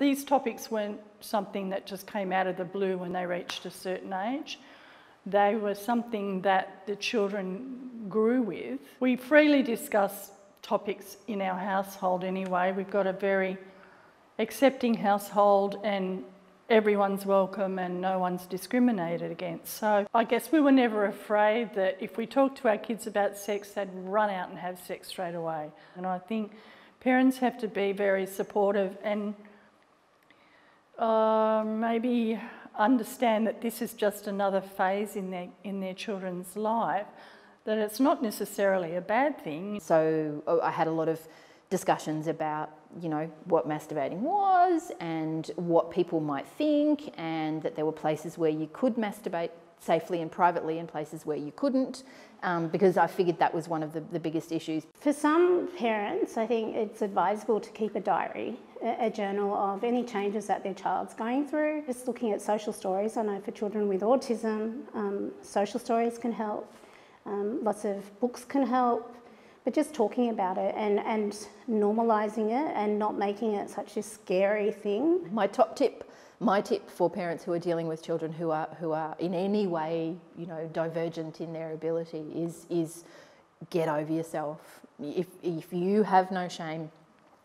these topics weren't something that just came out of the blue when they reached a certain age. They were something that the children grew with. We freely discuss topics in our household anyway. We've got a very accepting household and everyone's welcome and no one's discriminated against. So I guess we were never afraid that if we talked to our kids about sex, they'd run out and have sex straight away. And I think parents have to be very supportive and maybe understand that this is just another phase in their children's life, that it's not necessarily a bad thing. So I had a lot of discussions about, you know, what masturbating was and what people might think, and that there were places where you could masturbate safely and privately and places where you couldn't, because I figured that was one of the biggest issues. For some parents, I think it's advisable to keep a diary, a journal of any changes that their child's going through. Just looking at social stories, I know for children with autism, social stories can help, lots of books can help, but just talking about it and normalising it and not making it such a scary thing. My tip for parents who are dealing with children who are in any way, you know, divergent in their ability is get over yourself. If you have no shame,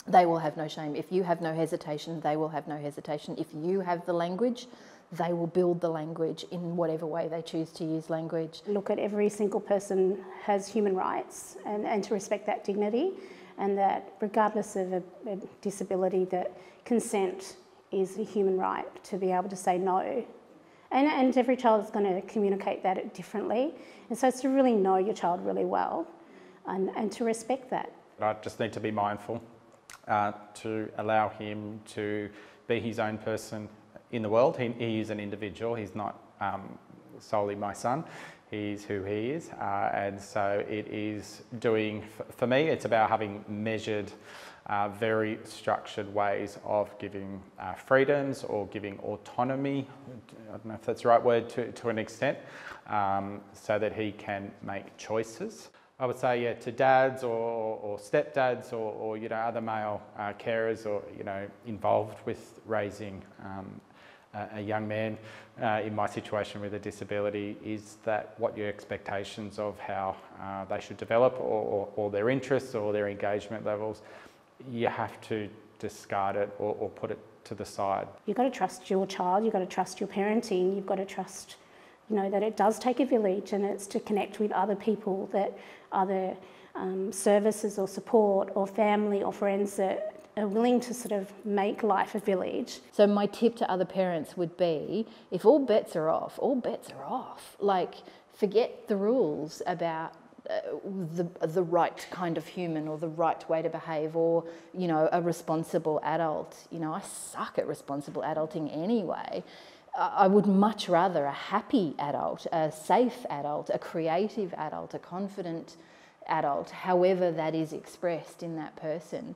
they will have no shame. If you have no hesitation, they will have no hesitation. If you have the language, they will build the language in whatever way they choose to use language. Look at every single person has human rights and to respect that dignity, and that regardless of a disability, that consent is a human right to be able to say no. And every child is going to communicate that differently. And so it's to really know your child really well and to respect that. I just need to be mindful to allow him to be his own person in the world. He is an individual. He's not solely my son. He's who he is. And so it is doing, for me, it's about having measured, very structured ways of giving freedoms or giving autonomy, I don't know if that's the right word, to an extent, so that he can make choices. I would say, yeah, to dads or stepdads or you know, other male carers or, you know, involved with raising a young man in my situation with a disability, is that what your expectations of how they should develop or their interests or their engagement levels, you have to discard it or put it to the side. You've got to trust your child, you've got to trust your parenting, you've got to trust, you know, that it does take a village and it's to connect with other people, that other services or support or family or friends that are willing to sort of make life a village. So my tip to other parents would be, if all bets are off, all bets are off. Like, forget the rules about the right kind of human or the right way to behave, or, you know, a responsible adult. You know, I suck at responsible adulting anyway. I would much rather a happy adult, a safe adult, a creative adult, a confident adult, however that is expressed in that person.